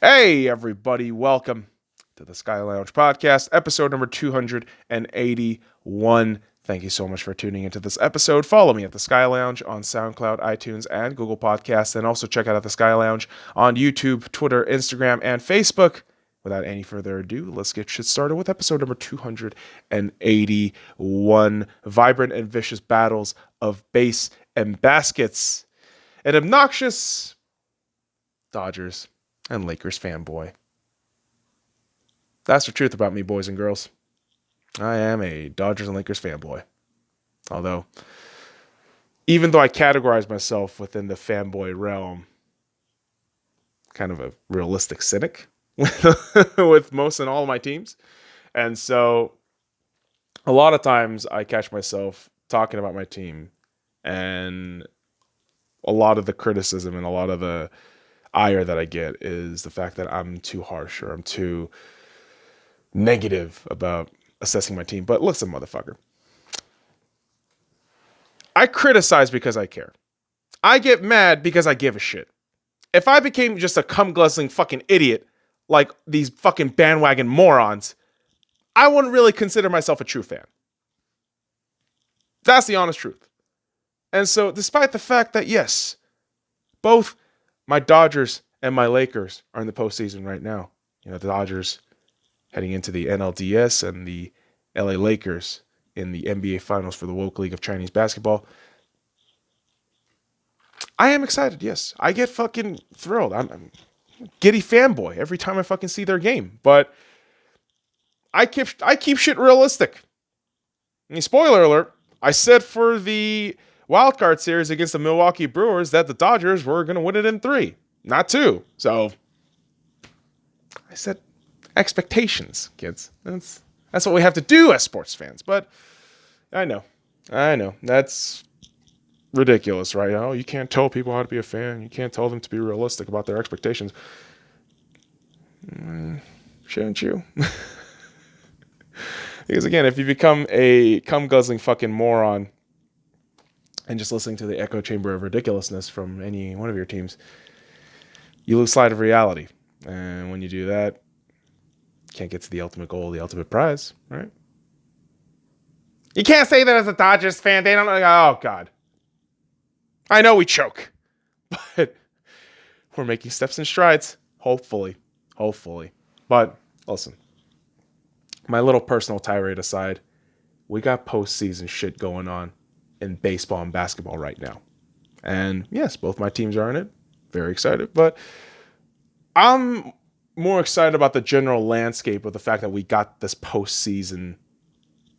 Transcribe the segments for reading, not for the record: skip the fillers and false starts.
Hey, everybody, welcome to the Sky Lounge podcast, episode number 281. Thank you so much for tuning into this episode. Follow me at the Sky Lounge on SoundCloud, iTunes, and Google Podcasts, and also check out the Sky Lounge on YouTube, Twitter, Instagram, and Facebook. Without any further ado, let's get shit started with episode number 281, Vibrant and Vicious Battles of Base and Baskets. An obnoxious Dodgers and Lakers fanboy. That's the truth about me, boys and girls. I am a Dodgers and Lakers fanboy. Although, even though I categorize myself within the fanboy realm, kind of a realistic cynic with most and all of my teams. And so, a lot of times I catch myself talking about my team, and a lot of the criticism and a lot of the ire that I get is the fact that I'm too harsh or I'm too negative about assessing my team. But listen, motherfucker, I criticize because I care. I get mad because I give a shit. If I became just a cum-guzzling fucking idiot like these fucking bandwagon morons, I wouldn't really consider myself a true fan. That's the honest truth. And so, despite the fact that, yes, both my Dodgers and my Lakers are in the postseason right now. You know, the Dodgers heading into the NLDS and the LA Lakers in the NBA Finals for the Woke League of Chinese Basketball. I am excited, yes. I get fucking thrilled. I'm a giddy fanboy every time I fucking see their game. But I keep shit realistic. I mean, spoiler alert, I said for the wildcard series against the Milwaukee Brewers that the Dodgers were going to win it in 3, not 2. So I said expectations, kids. That's what we have to do as sports fans. But I know. That's ridiculous, right? Oh, you can't tell people how to be a fan. You can't tell them to be realistic about their expectations. Shouldn't you? Because again, if you become a cum-guzzling fucking moron and just listening to the echo chamber of ridiculousness from any one of your teams, you lose sight of reality. And when you do that, you can't get to the ultimate goal, the ultimate prize, right? You can't say that as a Dodgers fan. They don't know. Oh, God. I know we choke, but we're making steps and strides. Hopefully. But listen, my little personal tirade aside, we got postseason shit going on in baseball and basketball right now. And yes, both my teams are in it. Very excited. But I'm more excited about the general landscape of the fact that we got this postseason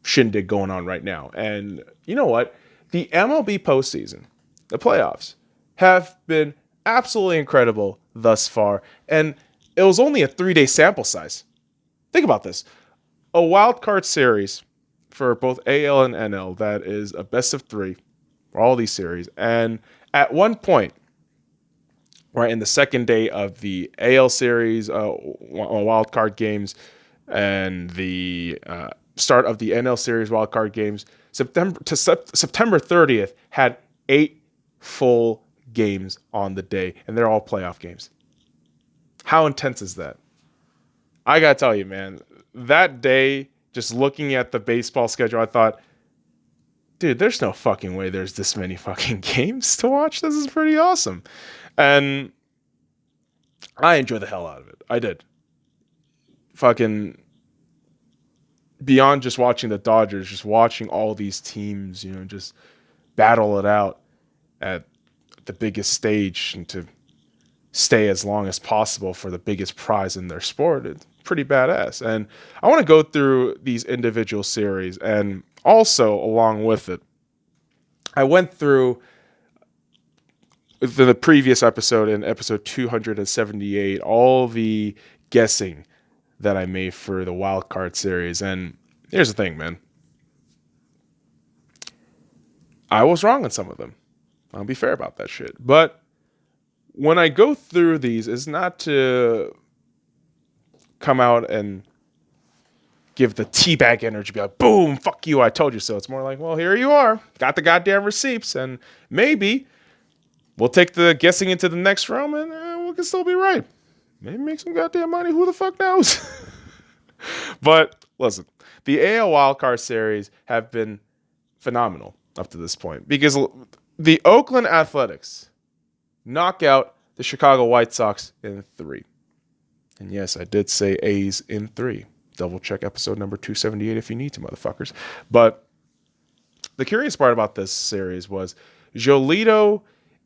shindig going on right now. And you know what? The MLB postseason, the playoffs, have been absolutely incredible thus far. And it was only a 3-day sample size. Think about this. A wild card series for both AL and NL that is a best of 3 for all these series. And at one point, right in the second day of the AL series, wild card games, and the start of the NL series wild card games, September 30th had 8 full games on the day, and they're all playoff games. How intense is that? I gotta tell you, man, that day, just looking at the baseball schedule, I thought, dude, there's no fucking way there's this many fucking games to watch. This is pretty awesome. And I enjoyed the hell out of it. I did. Fucking beyond just watching the Dodgers, just watching all these teams, you know, just battle it out at the biggest stage and to stay as long as possible for the biggest prize in their sport. It's pretty badass. And I want to go through these individual series, and also along with it, I went through the previous episode, in episode 278, all the guessing that I made for the wild card series. And here's the thing, man. I was wrong on some of them. I'll be fair about that shit. But when I go through these, it's not to come out and give the teabag energy, be like, boom, fuck you, I told you so. It's more like, well, here you are. Got the goddamn receipts, and maybe we'll take the guessing into the next realm, and we can still be right. Maybe make some goddamn money. Who the fuck knows? But listen, the AL Wildcard Series have been phenomenal up to this point because the Oakland Athletics knock out the Chicago White Sox in 3. And yes, I did say A's in 3. Double check episode number 278 if you need to, motherfuckers. But the curious part about this series was Giolito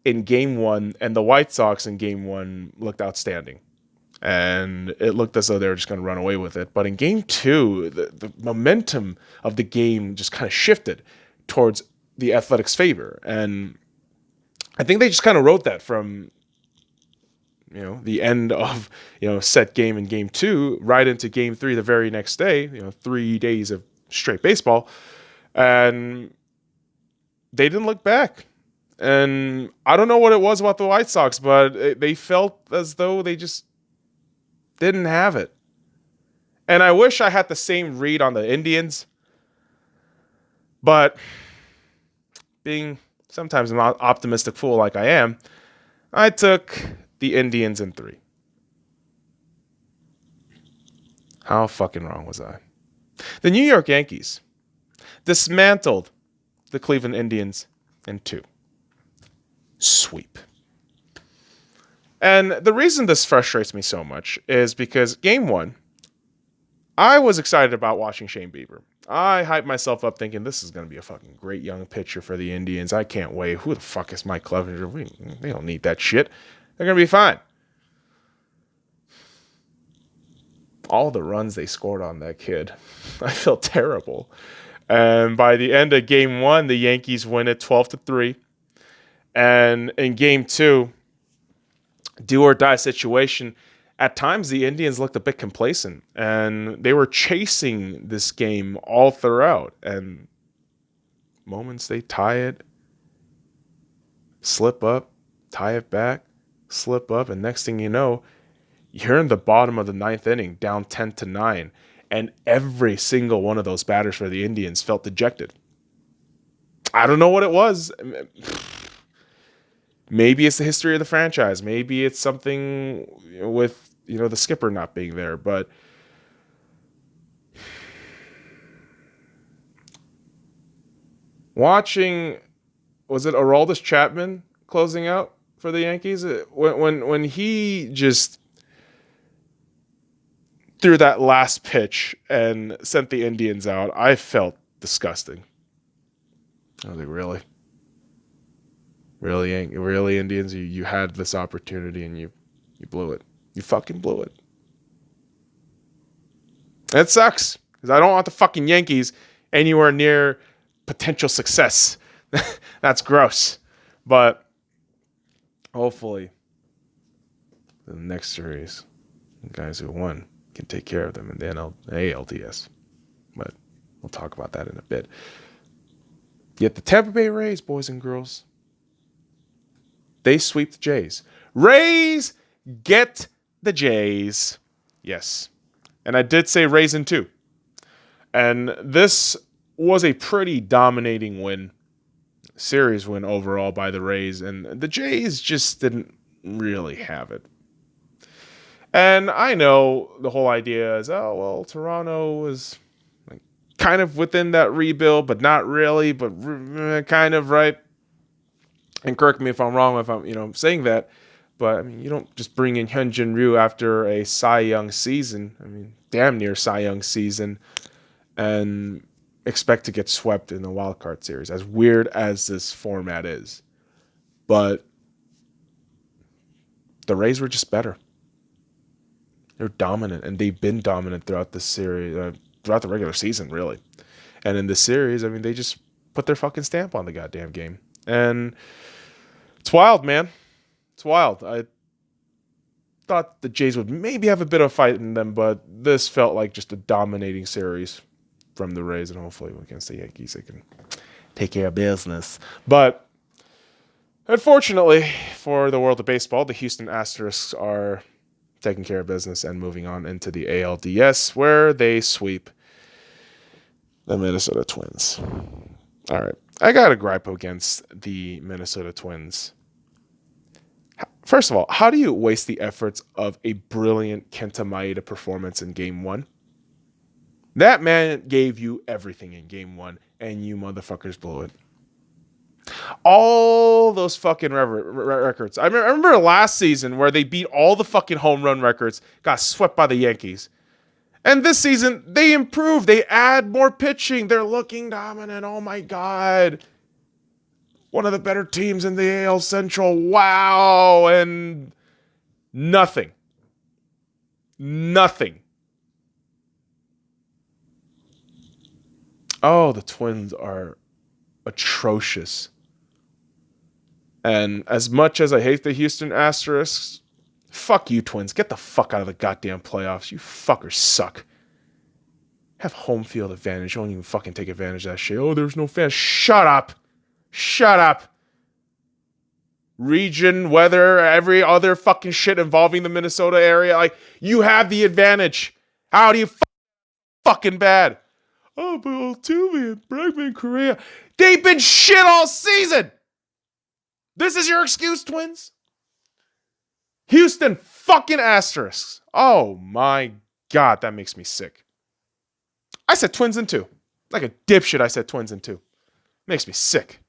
in Game 1 and the White Sox in Game 1 looked outstanding. And it looked as though they were just going to run away with it. But in Game 2, the momentum of the game just kind of shifted towards the Athletics' favor. And I think they just kind of wrote that from the end of set game in Game 2 right into Game 3 the very next day. 3 days of straight baseball, and they didn't look back. And I don't know what it was about the White Sox, but they felt as though they just didn't have it. And I wish I had the same read on the Indians, but being sometimes an optimistic fool like I am, I took the Indians in 3. How fucking wrong was I? The New York Yankees dismantled the Cleveland Indians in 2. Sweep. And the reason this frustrates me so much is because Game 1, I was excited about watching Shane Bieber. I hyped myself up thinking this is going to be a fucking great young pitcher for the Indians. I can't wait. Who the fuck is Mike Clevenger? They don't need that shit. They're going to be fine. All the runs they scored on that kid, I felt terrible. And by the end of Game 1, the Yankees win it 12-3. And in Game 2, do or die situation, at times the Indians looked a bit complacent. And they were chasing this game all throughout. And moments they tie it, slip up, tie it back, slip up, and next thing you know, you're in the bottom of the 9th inning, down 10-9, and every single one of those batters for the Indians felt dejected. I don't know what it was. Maybe it's the history of the franchise. Maybe it's something with the skipper not being there. But watching, was it Aroldis Chapman closing out for the Yankees? When he just threw that last pitch and sent the Indians out, I felt disgusting. I was like, really? Really, Indians? You had this opportunity and you blew it. You fucking blew it. And it sucks, because I don't want the fucking Yankees anywhere near potential success. That's gross. But hopefully, the next series, the guys who won can take care of them in the ALDS. But we'll talk about that in a bit. Yet the Tampa Bay Rays, boys and girls, they sweep the Jays. Rays get the Jays. Yes. And I did say Rays in 2. And this was a pretty dominating win. Series win overall by the Rays. And the Jays just didn't really have it. And I know the whole idea is, Toronto was kind of within that rebuild, but not really, but kind of, right? And correct me if I'm wrong if I'm saying that, but I mean, you don't just bring in Hyunjin Ryu after a Cy Young season, damn near Cy Young season, and expect to get swept in the wild card series, as weird as this format is. But the Rays were just better. They're dominant, and they've been dominant throughout the series, throughout the regular season, really. And in this series, they just put their fucking stamp on the goddamn game. And it's wild, man. It's wild. I thought the Jays would maybe have a bit of a fight in them, but this felt like just a dominating series from the Rays, and hopefully against the Yankees they can take care of business. But unfortunately for the world of baseball, the Houston Asterisks are taking care of business and moving on into the ALDS, where they sweep the Minnesota Twins. All right. I got a gripe against the Minnesota Twins. First of all, how do you waste the efforts of a brilliant Kenta Maeda performance in game one? That man gave you everything in game one, and you motherfuckers blew it. All those fucking records. I remember last season where they beat all the fucking home run records, got swept by the Yankees. And this season, they improved. They add more pitching. They're looking dominant. Oh my God. One of the better teams in the AL Central. Wow. And nothing. Oh, the Twins are atrocious. And as much as I hate the Houston Asterisks, fuck you, Twins. Get the fuck out of the goddamn playoffs. You fuckers suck. Have home field advantage. Don't even fucking take advantage of that shit. Oh, there's no fans. Shut up. Region, weather, every other fucking shit involving the Minnesota area. Like, you have the advantage. How do you fucking bad? Oh, but Altuve and Bregman, Correa. They've been shit all season. This is your excuse, Twins? Houston fucking Asterisks. Oh my God, that makes me sick. I said Twins in 2. Like a dipshit, I said Twins in 2. Makes me sick.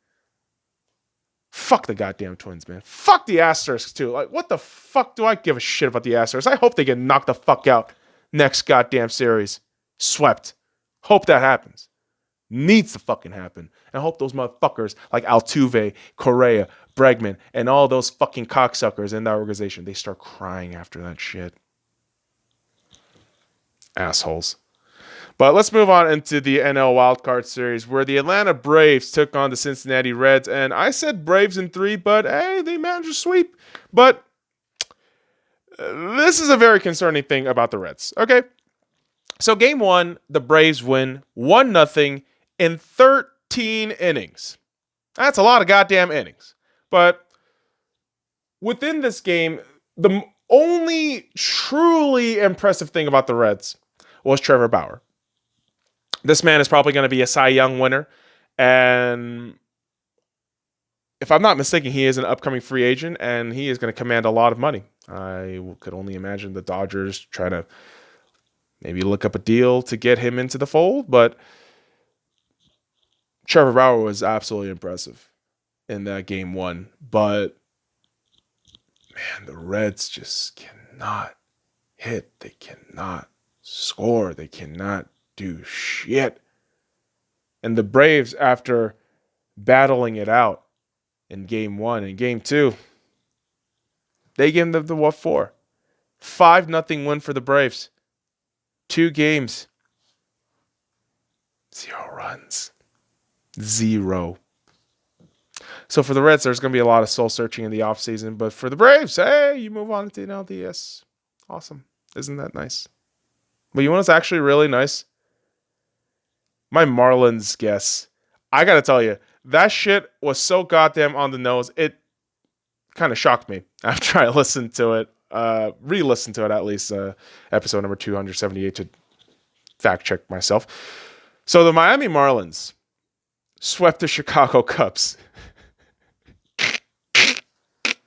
Fuck the goddamn Twins, man. Fuck the Asterisks, too. Like, what the fuck do I give a shit about the Asterisks? I hope they get knocked the fuck out next goddamn series. Swept. Hope that happens. Needs to fucking happen. And I hope those motherfuckers like Altuve, Correa, Bregman, and all those fucking cocksuckers in that organization, they start crying after that shit. Assholes. But let's move on into the NL Wildcard Series where the Atlanta Braves took on the Cincinnati Reds. And I said Braves in 3, but hey, they managed to sweep. But this is a very concerning thing about the Reds. Okay? So game 1, the Braves win 1-0 in 13 innings. That's a lot of goddamn innings. But within this game, the only truly impressive thing about the Reds was Trevor Bauer. This man is probably going to be a Cy Young winner. And if I'm not mistaken, he is an upcoming free agent and he is going to command a lot of money. I could only imagine the Dodgers trying to maybe look up a deal to get him into the fold. But Trevor Bauer was absolutely impressive in that game 1. But, man, the Reds just cannot hit. They cannot score. They cannot do shit. And the Braves, after battling it out in game 1 and game 2, they gave them the what for? 5-0 win for the Braves. 2 games. 0 runs. 0. So for the Reds, there's going to be a lot of soul searching in the offseason. But for the Braves, hey, you move on to the NLDS. Awesome. Isn't that nice? But you know what's actually really nice? My Marlins guess. I got to tell you, that shit was so goddamn on the nose. It kind of shocked me after I listened to it. Re-listened to it at least. Episode number 278 to fact check myself. So the Miami Marlins swept the Chicago Cubs. And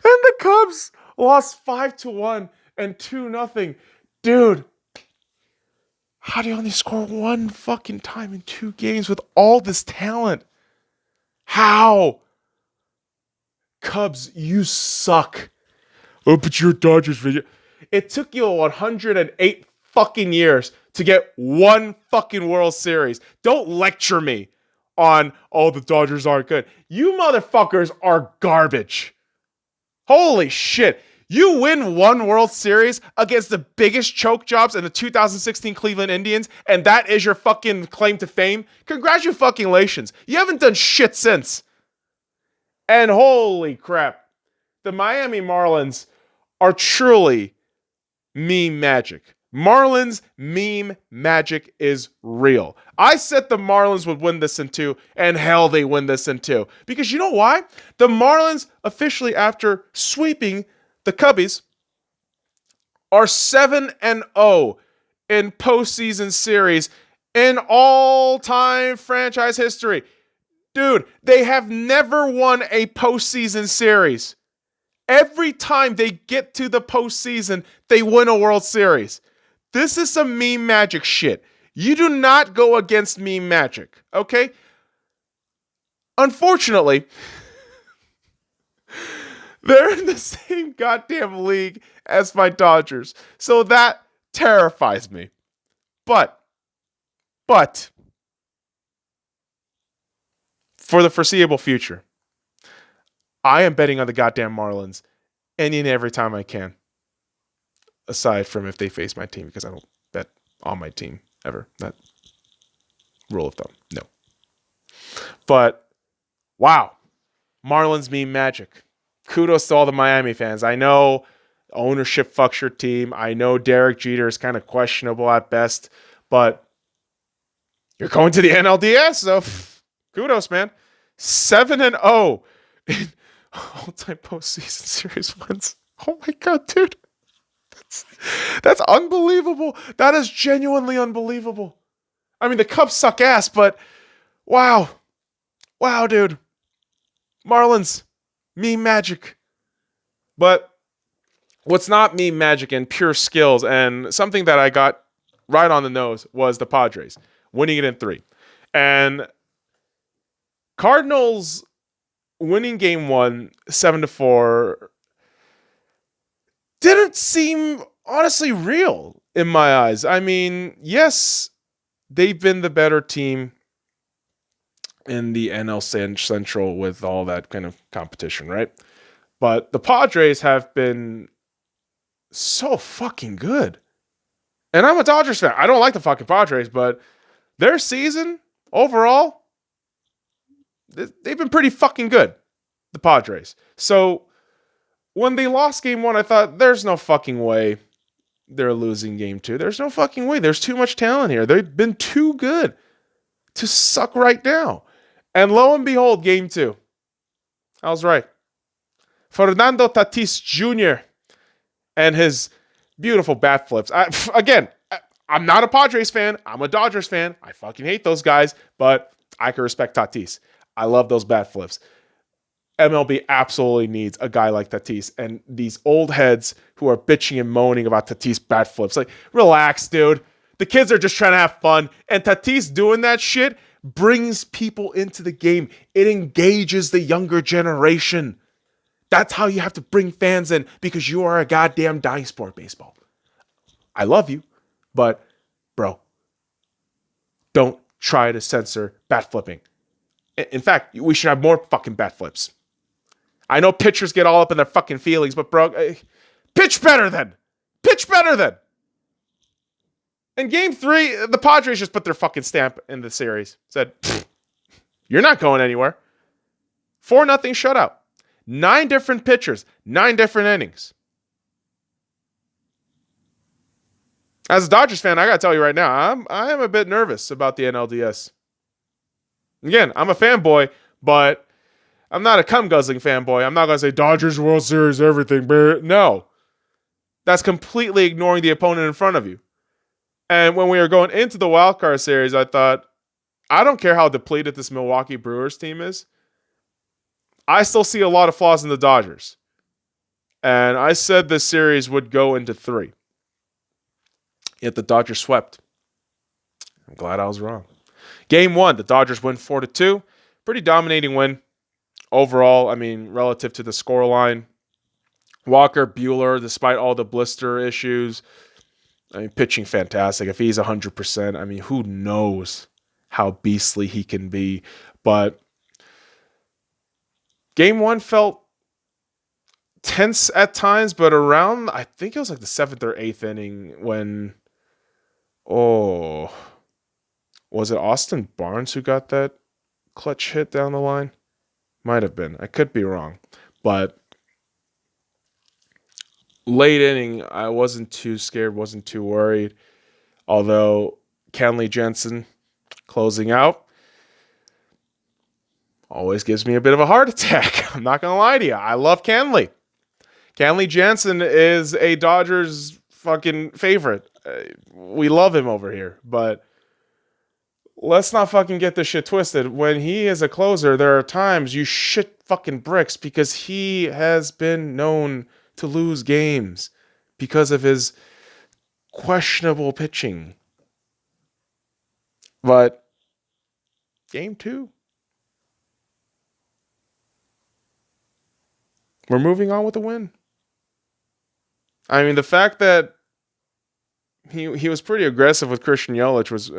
the Cubs lost 5-1 and 2-0. Dude, how do you only score 1 fucking time in 2 games with all this talent? How? Cubs, you suck. Oh, but you're Dodgers video. It took you 108 fucking years to get 1 fucking World Series. Don't lecture me on, oh, the Dodgers aren't good. You motherfuckers are garbage. Holy shit. You win 1 World Series against the biggest choke jobs in the 2016 Cleveland Indians, and that is your fucking claim to fame? Congratulations. You haven't done shit since. And holy crap, the Miami Marlins are truly meme magic. Marlins meme magic is real. I said the Marlins would win this in 2, and hell, they win this in 2. Because you know why? The Marlins officially, after sweeping the Cubbies, are 7-0 in postseason series in all-time franchise history. Dude, they have never won a postseason series. Every time they get to the postseason, they win a World Series. This is some meme magic shit. You do not go against meme magic, okay? Unfortunately, they're in the same goddamn league as my Dodgers. So that terrifies me. But, for the foreseeable future, I am betting on the goddamn Marlins any and every time I can. Aside from if they face my team, because I don't bet on my team ever. That rule of thumb. No. But, wow. Marlins meme magic. Kudos to all the Miami fans. I know ownership fucks your team. I know Derek Jeter is kind of questionable at best. But you're going to the NLDS, so kudos, man. 7-0 in all-time postseason series wins. Oh my God, dude. That's unbelievable. That is genuinely unbelievable. I mean, the Cubs suck ass, but wow. Wow, dude. Marlins, meme magic. But what's not meme magic and pure skills, and something that I got right on the nose, was the Padres winning it in 3. And Cardinals winning game 1, 7-4, didn't seem honestly real in my eyes. I mean, yes, they've been the better team in the NL Central with all that kind of competition, right? But the Padres have been so fucking good. And I'm a Dodgers fan. I don't like the fucking Padres, but their season overall, they've been pretty fucking good, the Padres. So when they lost game 1, I thought, there's no fucking way they're losing game 2. There's no fucking way. There's too much talent here. They've been too good to suck right now. And lo and behold, game 2. I was right. Fernando Tatis Jr. and his beautiful bat flips. I'm not a Padres fan. I'm a Dodgers fan. I fucking hate those guys, but I can respect Tatis. I love those bat flips. MLB absolutely needs a guy like Tatis, and these old heads who are bitching and moaning about Tatis bat flips. Like, relax, dude. The kids are just trying to have fun, and Tatis doing that shit brings people into the game. It engages the younger generation. That's how you have to bring fans in, because you are a goddamn dying sport, baseball. I love you, but, bro, don't try to censor bat flipping. In fact, we should have more fucking bat flips. I know pitchers get all up in their fucking feelings, but bro, pitch better then. Pitch better then. In game 3, the Padres just put their fucking stamp in the series. Said, you're not going anywhere. 4-0 shutout. 9 different pitchers, 9 different innings. As a Dodgers fan, I gotta tell you right now, I am a bit nervous about the NLDS. Again, I'm a fanboy, but I'm not a cum-guzzling fanboy. I'm not going to say Dodgers World Series, everything. No. That's completely ignoring the opponent in front of you. And when we were going into the wildcard series, I thought, I don't care how depleted this Milwaukee Brewers team is. I still see a lot of flaws in the Dodgers. And I said this series would go into 3. Yet the Dodgers swept. I'm glad I was wrong. Game 1, the Dodgers win 4-2. Pretty dominating win. Overall, I mean, relative to the scoreline. Walker Buehler, despite all the blister issues, I mean, pitching fantastic. If he's 100%, I mean, who knows how beastly he can be. But game 1 felt tense at times, but around, I think it was like the 7th or 8th inning when, was it Austin Barnes who got that clutch hit down the line? Might have been. I could be wrong. But late inning, I wasn't too scared, wasn't too worried. Although Kenley Jensen closing out always gives me a bit of a heart attack. I'm not going to lie to you. I love Kenley. Kenley Jensen is a Dodgers fucking favorite. We love him over here. But let's not fucking get this shit twisted. When he is a closer, there are times you shit fucking bricks because he has been known to lose games because of his questionable pitching. But game 2, we're moving on with a win. I mean, the fact that he was pretty aggressive with Christian Yelich was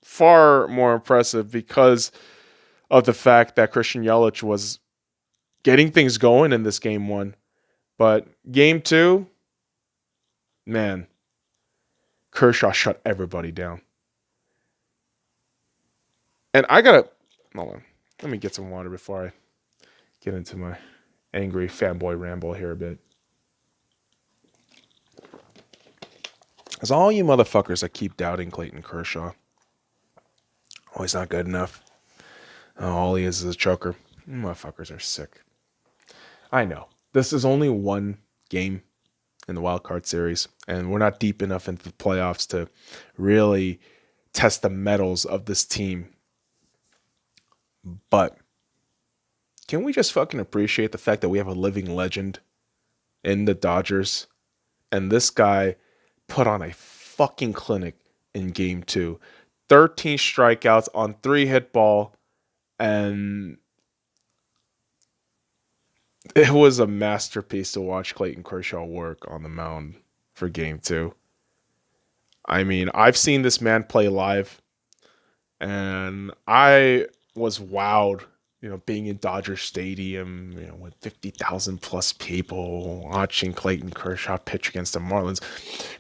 far more impressive because of the fact that Christian Yelich was getting things going in this game 1. But game 2, man, Kershaw shut everybody down. And I gotta, hold on, let me get some water before I get into my angry fanboy ramble here a bit. As all you motherfuckers that keep doubting Clayton Kershaw, oh, he's not good enough. Oh, all he is a choker. You motherfuckers are sick. I know. This is only one game in the wild card series, and we're not deep enough into the playoffs to really test the metals of this team. But can we just fucking appreciate the fact that we have a living legend in the Dodgers? And this guy put on a fucking clinic in game 2. 13 strikeouts on 3 hit ball, and it was a masterpiece to watch Clayton Kershaw work on the mound for game 2. I mean, I've seen this man play live, and I was wowed, being in Dodger Stadium, with 50,000 plus people watching Clayton Kershaw pitch against the Marlins.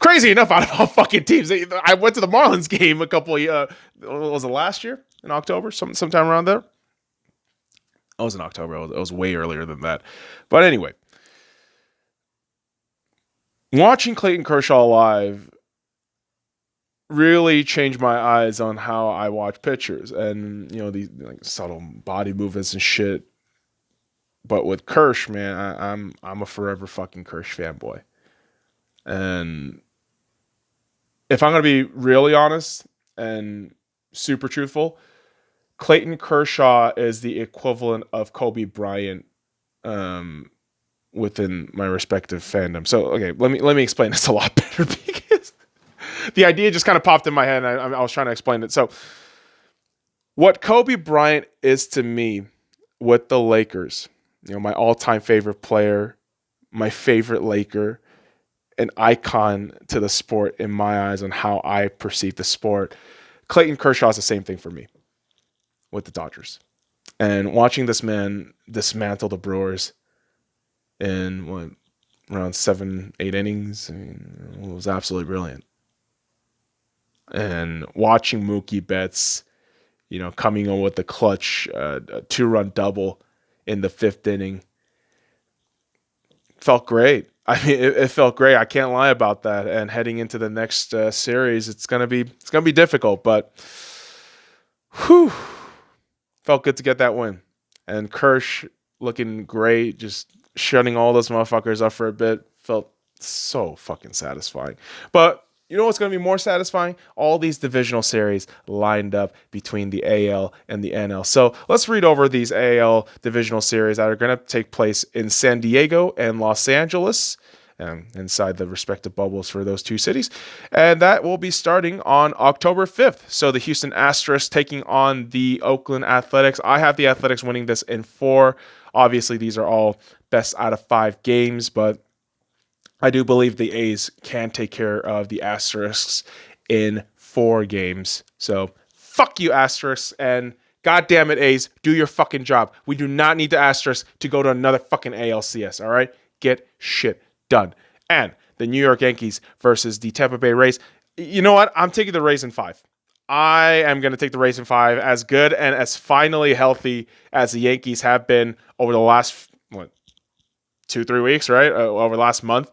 Crazy enough, out of all fucking teams, I went to the Marlins game a couple of, was it last year in October, sometime around there? It was in October. It was way earlier than that. But anyway, watching Clayton Kershaw live really changed my eyes on how I watch pitchers and, these subtle body movements and shit. But with Kersh, man, I'm a forever fucking Kersh fanboy. And if I'm going to be really honest and super truthful, Clayton Kershaw is the equivalent of Kobe Bryant within my respective fandom. So, okay, let me explain this a lot better because the idea just kind of popped in my head and I was trying to explain it. So, what Kobe Bryant is to me with the Lakers, my all-time favorite player, my favorite Laker, an icon to the sport in my eyes on how I perceive the sport, Clayton Kershaw is the same thing for me with the Dodgers. And watching this man dismantle the Brewers in around 7-8 innings, it was absolutely brilliant. And watching Mookie Betts, coming in with the clutch, a 2-run double in the 5th inning, felt great. I mean, it felt great. I can't lie about that. And heading into the next series, it's gonna be difficult, but whew. Felt good to get that win. And Kersh looking great, just shutting all those motherfuckers up for a bit. Felt so fucking satisfying. But you know what's going to be more satisfying? All these divisional series lined up between the AL and the NL. So let's read over these AL divisional series that are going to take place in San Diego and Los Angeles, inside the respective bubbles for those two cities. And that will be starting on October 5th. So the Houston Astros taking on the Oakland Athletics. I have the Athletics winning this in 4. Obviously, these are all best out of 5 games, but I do believe the A's can take care of the Asterisks in 4 games. So fuck you, Asterisks, and goddamn it, A's, do your fucking job. We do not need the Asterisks to go to another fucking ALCS, all right? Get shit done. And the New York Yankees versus the Tampa Bay Rays. You know what? I'm taking the Rays in 5. I am going to take the Rays in 5. As good and as finally healthy as the Yankees have been over the last, 2-3 weeks, right? Over the last month.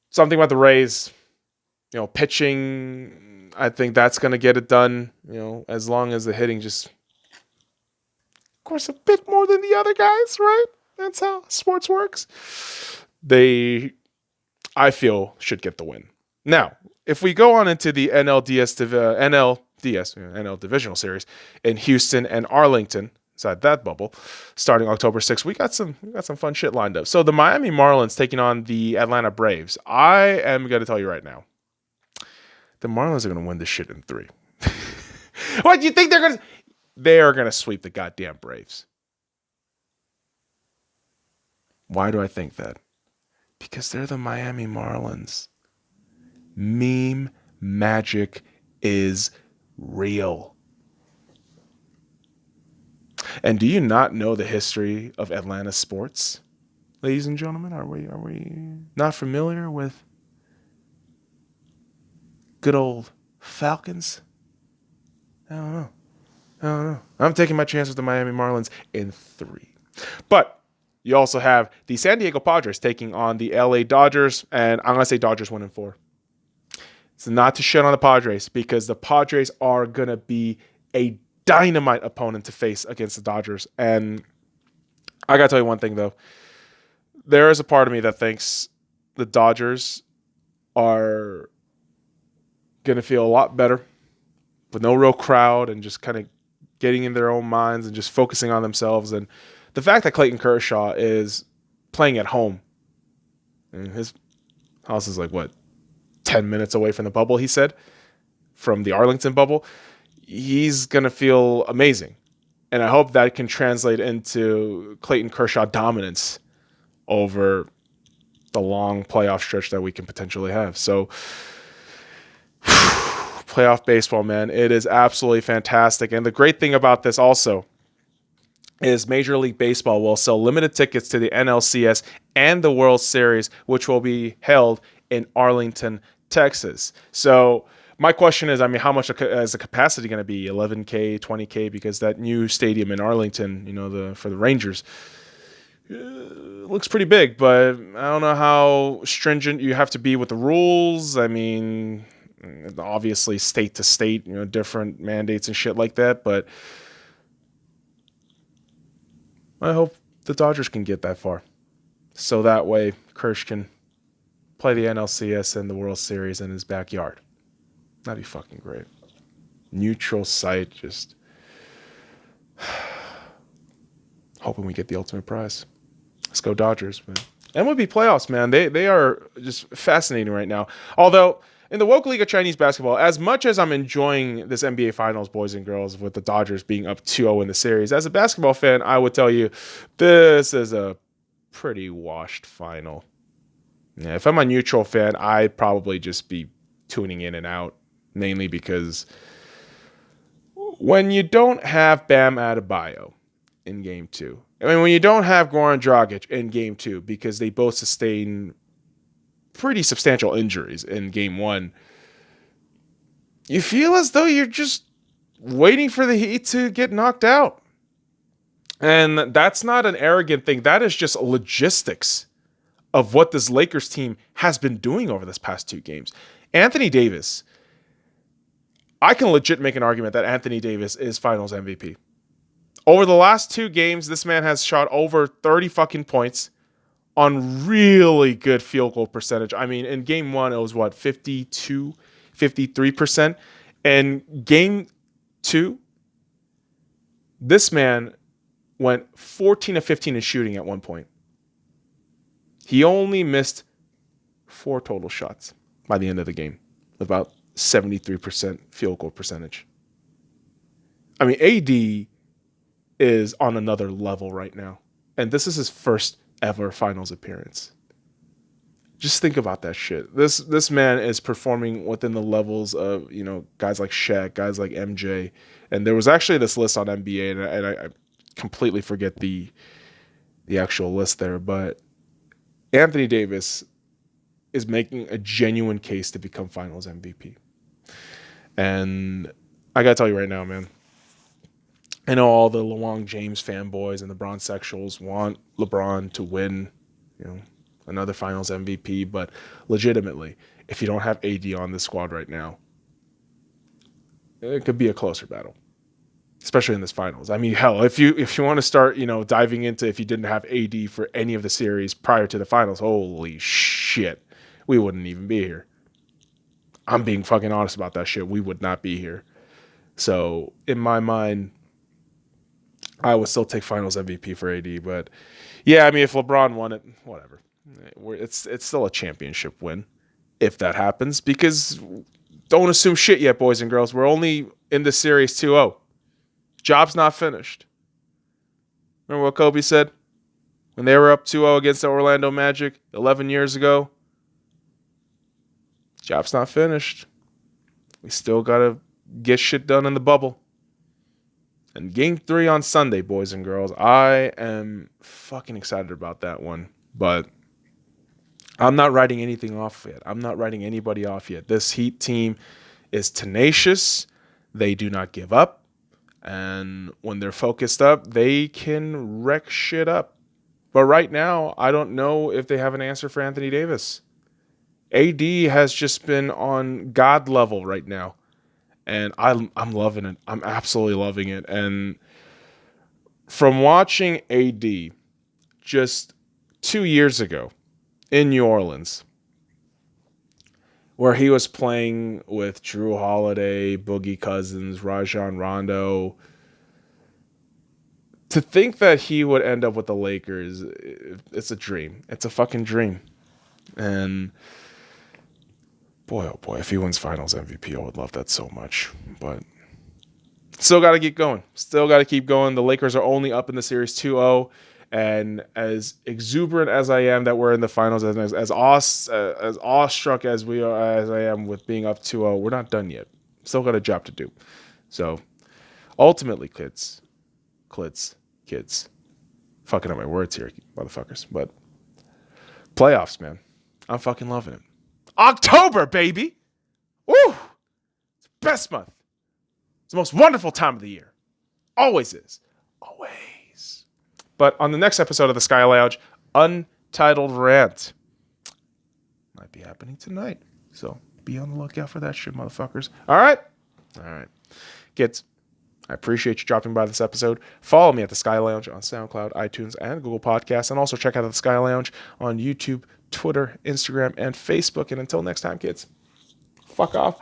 Something about the Rays, pitching, I think that's going to get it done, as long as the hitting just, of course, a bit more than the other guys, right? That's how sports works. They, I feel, should get the win. Now, if we go on into the NL Divisional Series in Houston and Arlington, inside that bubble, starting October 6th, we got some fun shit lined up. So the Miami Marlins taking on the Atlanta Braves. I am going to tell you right now, the Marlins are going to win this shit in 3. What do you think they're going to? They are going to sweep the goddamn Braves. Why do I think that? Because they're the Miami Marlins. Meme magic is real. And do you not know the history of Atlanta sports, ladies and gentlemen? Are we not familiar with good old Falcons? I don't know. I'm taking my chance with the Miami Marlins in 3. But you also have the San Diego Padres taking on the LA Dodgers, and I'm going to say Dodgers 1 in 4. It's not to shit on the Padres, because the Padres are going to be a dynamite opponent to face against the Dodgers. And I got to tell you one thing, though. There is a part of me that thinks the Dodgers are going to feel a lot better with no real crowd and just kind of getting in their own minds and just focusing on themselves. And the fact that Clayton Kershaw is playing at home, and his house is like, 10 minutes away from the bubble, he said, from the Arlington bubble, he's going to feel amazing. And I hope that can translate into Clayton Kershaw dominance over the long playoff stretch that we can potentially have. So, playoff baseball, man, it is absolutely fantastic. And the great thing about this also is Major League Baseball will sell limited tickets to the NLCS and the World Series, which will be held in Arlington, Texas. So my question is, how much is the capacity going to be? 11K, 20K? Because that new stadium in Arlington, for the Rangers, looks pretty big, but I don't know how stringent you have to be with the rules. Obviously state to state, different mandates and shit like that, but I hope the Dodgers can get that far. So that way Kersh can play the NLCS and the World Series in his backyard. That'd be fucking great. Neutral site, just hoping we get the ultimate prize. Let's go Dodgers, man. MLB playoffs, man. They are just fascinating right now. Although, in the Woke League of Chinese Basketball, as much as I'm enjoying this NBA Finals, boys and girls, with the Dodgers being up 2-0 in the series, as a basketball fan, I would tell you this is a pretty washed final. Yeah, if I'm a neutral fan, I'd probably just be tuning in and out, mainly because when you don't have Bam Adebayo in Game 2, when you don't have Goran Dragic in Game 2, because they both sustained pretty substantial injuries in Game 1, you feel as though you're just waiting for the Heat to get knocked out. And that's not an arrogant thing. That is just logistics of what this Lakers team has been doing over this past 2 games. Anthony Davis, I can legit make an argument that Anthony Davis is Finals MVP. Over the last 2 games, this man has shot over 30 fucking points on really good field goal percentage. In Game 1, it was 52, 53%. And Game 2, this man went 14 of 15 in shooting at one point. He only missed 4 total shots by the end of the game, about 73% field goal percentage. AD is on another level right now. And this is his first ever finals appearance. Just think about that shit. This man is performing within the levels of, guys like Shaq, guys like MJ. And there was actually this list on NBA, and I completely forget the actual list there, but Anthony Davis is making a genuine case to become Finals MVP. And I gotta tell you right now, man, I know all the LeBron James fanboys and the LeBron sexuals want LeBron to win, another Finals MVP, but legitimately, if you don't have AD on this squad right now, it could be a closer battle, especially in this Finals. Hell, if you want to start, diving into if you didn't have AD for any of the series prior to the Finals, holy shit, we wouldn't even be here. I'm being fucking honest about that shit. We would not be here. So in my mind, I would still take Finals MVP for AD. But yeah, I mean, if LeBron won it, whatever. It's still a championship win if that happens. Because don't assume shit yet, boys and girls. We're only in the series 2-0. Job's not finished. Remember what Kobe said? When they were up 2-0 against the Orlando Magic 11 years ago? Job's not finished. We still got to get shit done in the bubble. And game 3 on Sunday, boys and girls. I am fucking excited about that one. But I'm not writing anything off yet. I'm not writing anybody off yet. This Heat team is tenacious. They do not give up. And when they're focused up, they can wreck shit up. But right now, I don't know if they have an answer for Anthony Davis. AD has just been on God level right now. And I'm loving it. I'm absolutely loving it. And from watching AD just 2 years ago in New Orleans, where he was playing with Drew Holiday, Boogie Cousins, Rajon Rondo, to think that he would end up with the Lakers, it's a dream. It's a fucking dream. And boy, oh boy, if he wins Finals MVP, I would love that so much. But still got to keep going. Still got to keep going. The Lakers are only up in the series 2-0. And as exuberant as I am that we're in the finals, as awestruck as I am with being up 2-0, we're not done yet. Still got a job to do. So ultimately, kids, fucking up my words here, motherfuckers. But playoffs, man, I'm fucking loving it. October, baby. Woo! It's the best month. It's the most wonderful time of the year. Always is. Always. But on the next episode of the Sky Lounge, Untitled Rant might be happening tonight. So be on the lookout for that shit, motherfuckers. All right. Kids, I appreciate you dropping by this episode. Follow me at the Sky Lounge on SoundCloud, iTunes, and Google Podcasts. And also check out the Sky Lounge on YouTube, Twitter, Instagram, and Facebook. And until next time, kids, fuck off.